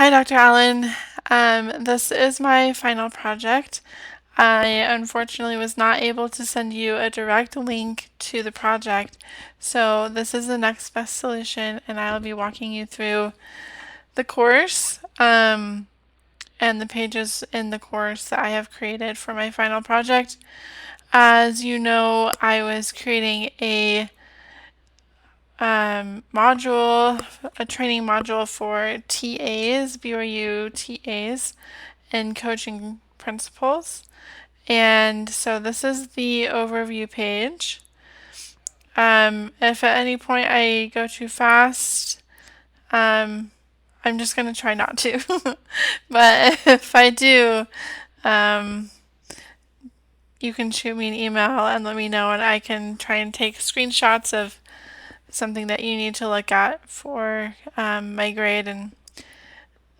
Hi, Dr. Allen. This is my final project. I unfortunately was not able to send you a direct link to the project, so this is the next best solution, and I'll be walking you through the course and the pages in the course that I have created for my final project. As you know, I was creating a module, a training module for TAs, BYU TAs, and coaching principles. And so this is the overview page. If at any point I go too fast, um, I'm just going to try not to. But if I do, um, you can shoot me an email and let me know, and I can try and take screenshots of something that you need to look at for my grade, and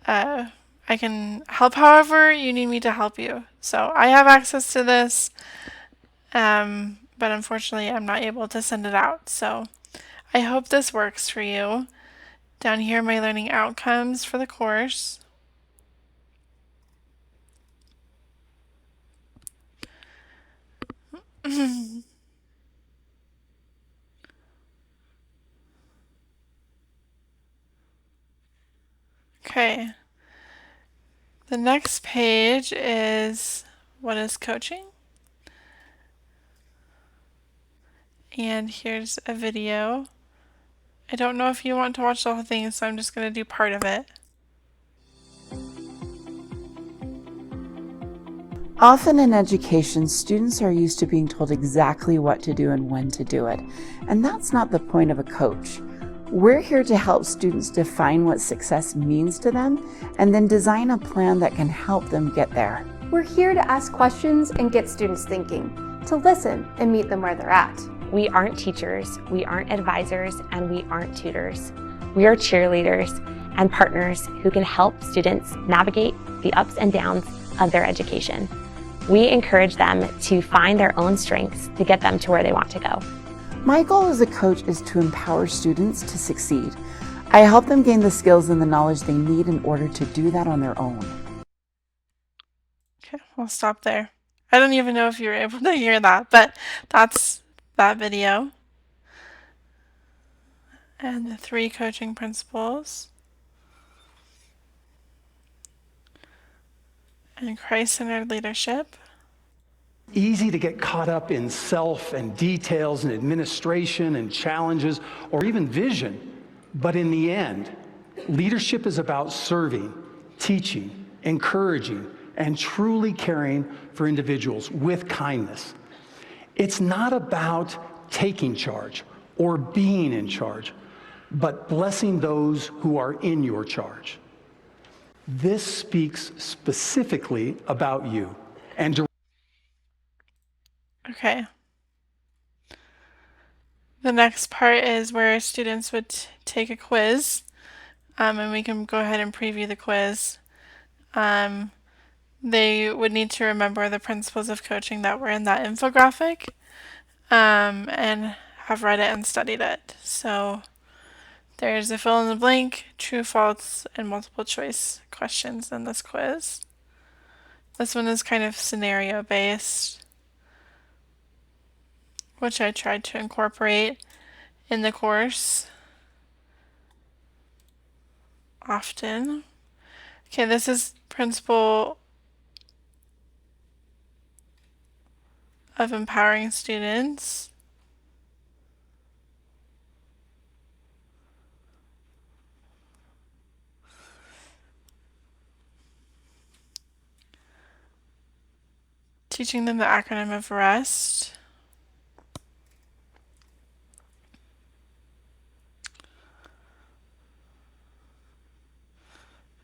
uh, I can help however you need me to help you. So I have access to this, but unfortunately I'm not able to send it out. So I hope this works for you. Down here, my learning outcomes for the course. Okay, the next page is what is coaching? And here's a video. I don't know if you want to watch the whole thing, so I'm just going to do part of it. Often in education, students are used to being told exactly what to do and when to do it, and that's not the point of a coach. We're here to help students define what success means to them and then design a plan that can help them get there. We're here to ask questions and get students thinking, to listen and meet them where they're at. We aren't teachers, we aren't advisors, and we aren't tutors. We are cheerleaders and partners who can help students navigate the ups and downs of their education. We encourage them to find their own strengths to get them to where they want to go. My goal as a coach is to empower students to succeed. I help them gain the skills and the knowledge they need in order to do that on their own. Okay, I'll stop there. I don't even know if you were able to hear that, but that's that video. And the 3 coaching principles. And Christ-centered leadership. Easy to get caught up in self and details and administration and challenges or even vision. But in the end, leadership is about serving, teaching, encouraging, and truly caring for individuals with kindness. It's not about taking charge or being in charge, but blessing those who are in your charge. This speaks specifically about you and Okay. The next part is where students would take a quiz, and we can go ahead and preview the quiz. They would need to remember the principles of coaching that were in that infographic, and have read it and studied it. So there's a fill in the blank, true, false, and multiple choice questions in this quiz. This one is kind of scenario based, which I tried to incorporate in the course often. Okay, this is principle of empowering students. Teaching them the acronym of REST.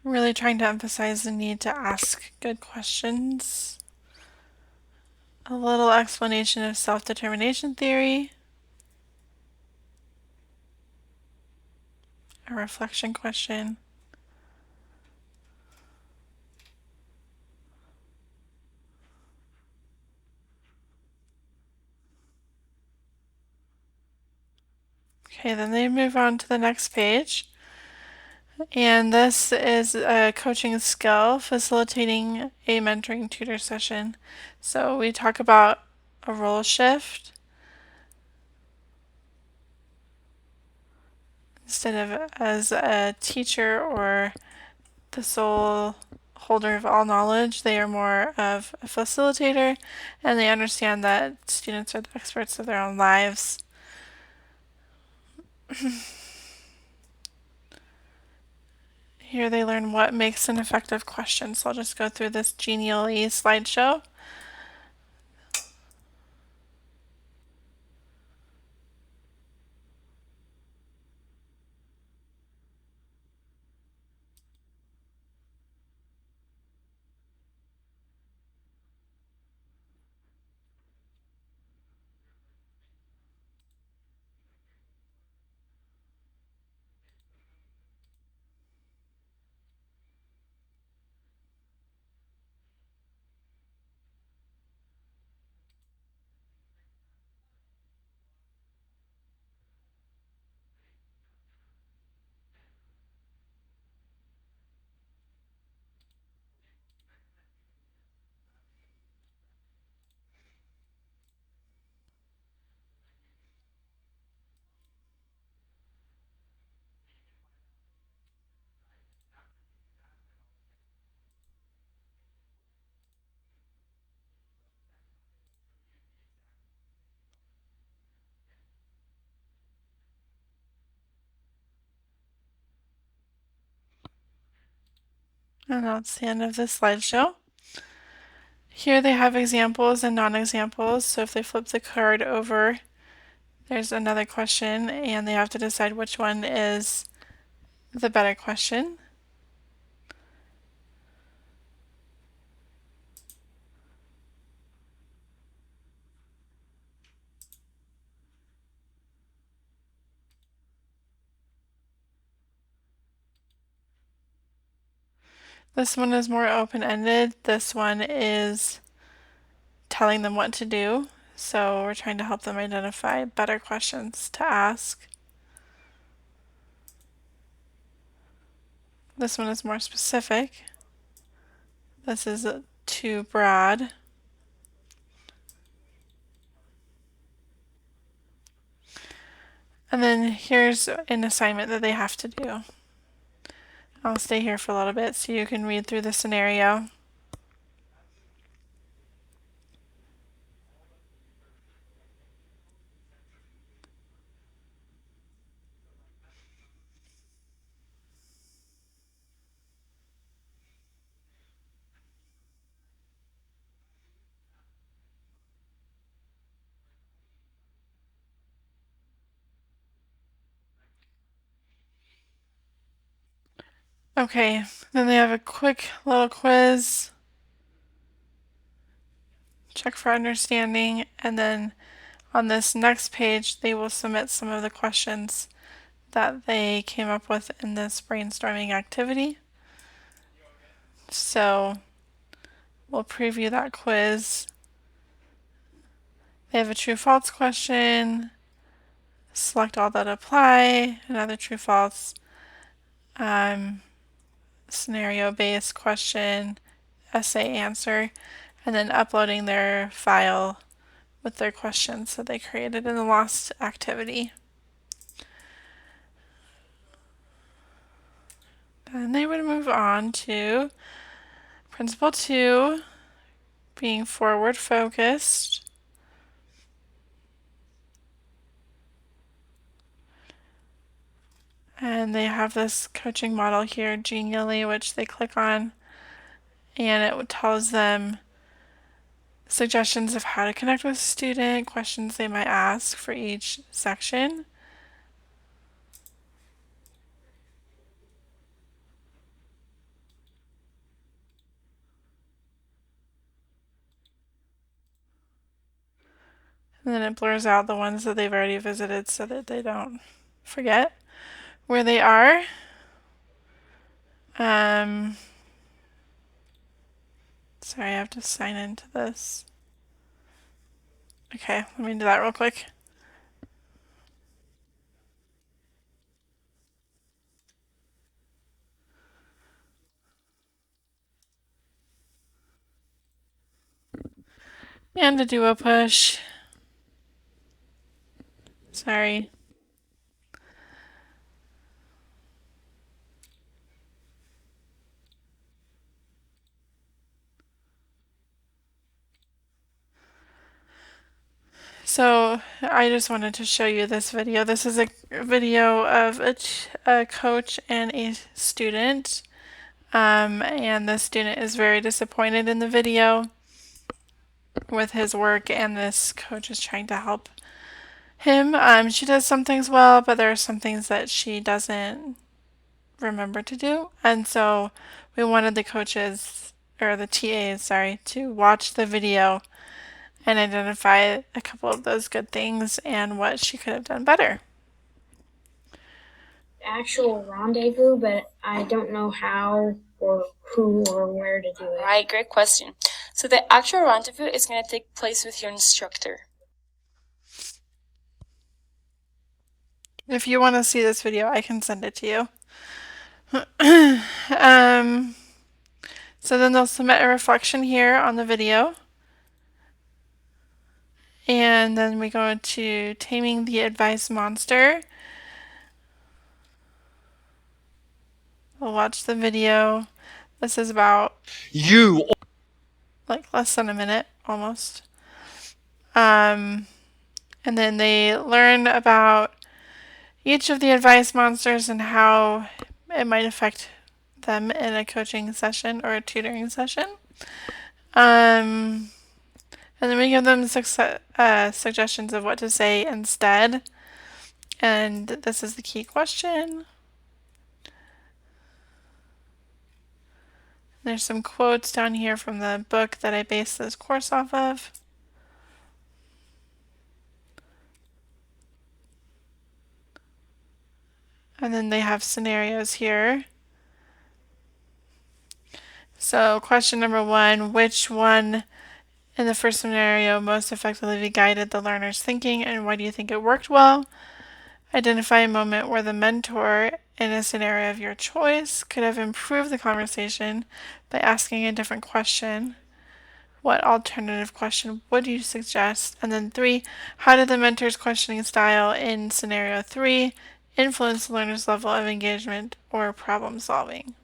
Really trying to emphasize the need to ask good questions. A little explanation of self-determination theory. A reflection question. Okay, then they move on to the next page. And this is a coaching skill facilitating a mentoring tutor session. So we talk about a role shift instead of as a teacher or the sole holder of all knowledge, they are more of a facilitator and they understand that students are the experts of their own lives. Here they learn what makes an effective question. So I'll just go through this genially slideshow. And that's the end of the slideshow. Here they have examples and non-examples. So if they flip the card over, there's another question and they have to decide which one is the better question. This one is more open-ended. This one is telling them what to do. So we're trying to help them identify better questions to ask. This one is more specific. This is too broad. And then here's an assignment that they have to do. I'll stay here for a little bit so you can read through the scenario. Okay, then they have a quick little quiz, check for understanding, and then on this next page, they will submit some of the questions that they came up with in this brainstorming activity. So we'll preview that quiz. They have a true false question, select all that apply, another true false, scenario based question, essay answer, and then uploading their file with their questions that they created in the last activity. Then they would move on to Principle 2, being forward focused. And they have this coaching model here, Genially, which they click on, and it tells them suggestions of how to connect with a student, questions they might ask for each section. And then it blurs out the ones that they've already visited so that they don't forget where they are. Sorry, I have to sign into this. Okay, let me do that real quick. And to do a push. Sorry. So I just wanted to show you this video. This is a video of a coach and a student. And the student is very disappointed in the video with his work, and this coach is trying to help him. She does some things well, but there are some things that she doesn't remember to do. And so we wanted the coaches, or the TAs, sorry, to watch the video and identify a couple of those good things and what she could have done better. Actual rendezvous, but I don't know how or who or where to do it. Right, great question. So the actual rendezvous is going to take place with your instructor. If you want to see this video, I can send it to you. So then they'll submit a reflection here on the video. And then we go to Taming the Advice Monster. We'll watch the video. This is about like less than a minute, almost. And then they learn about each of the advice monsters and how it might affect them in a coaching session or a tutoring session. And then we give them suggestions of what to say instead. And this is the key question. There's some quotes down here from the book that I based this course off of. And then they have scenarios here. So question number 1, which one in the first scenario most effectively guided the learner's thinking, and why do you think it worked well? Identify a moment where the mentor in a scenario of your choice could have improved the conversation by asking a different question. What alternative question would you suggest? And then 3, how did the mentor's questioning style in scenario 3 influence the learner's level of engagement or problem solving?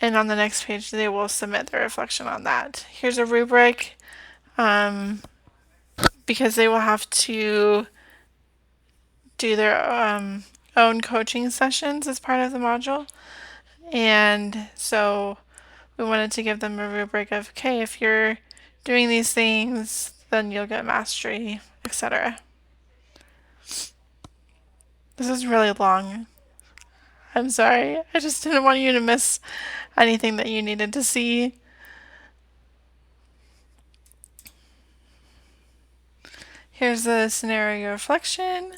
And on the next page, they will submit their reflection on that. Here's a rubric, because they will have to do their own coaching sessions as part of the module. And so we wanted to give them a rubric of, okay, if you're doing these things, then you'll get mastery, etc. This is really long. I'm sorry. I just didn't want you to miss anything that you needed to see. Here's the scenario reflection.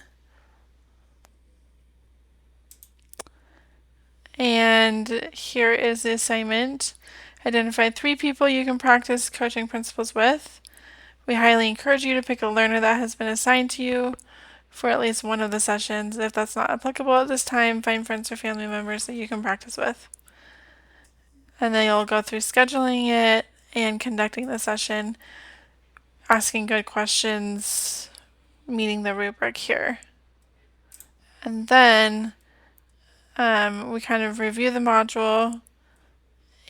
And here is the assignment. Identify 3 people you can practice coaching principles with. We highly encourage you to pick a learner that has been assigned to you for at least one of the sessions. If that's not applicable at this time, find friends or family members that you can practice with. And then you'll go through scheduling it and conducting the session, asking good questions, meeting the rubric here. And then we kind of review the module,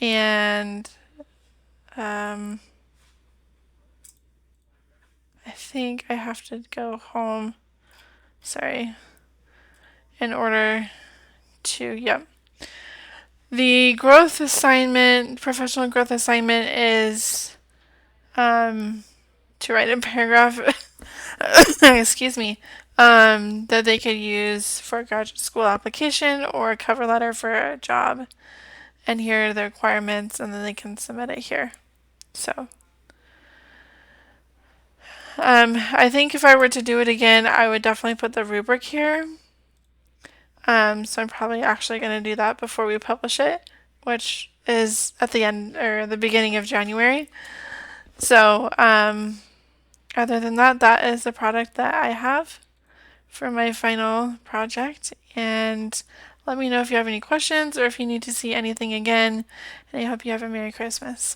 and I think I have to go home, sorry, in order to, yep. The growth assignment, professional growth assignment is to write a paragraph, excuse me, that they could use for a graduate school application or a cover letter for a job. And here are the requirements, and then they can submit it here. So I think if I were to do it again, I would definitely put the rubric here. So I'm probably actually going to do that before we publish it, which is at the end or the beginning of January. So other than that, that is the product that I have for my final project. And Let me know if you have any questions or if you need to see anything again, and I hope you have a Merry Christmas.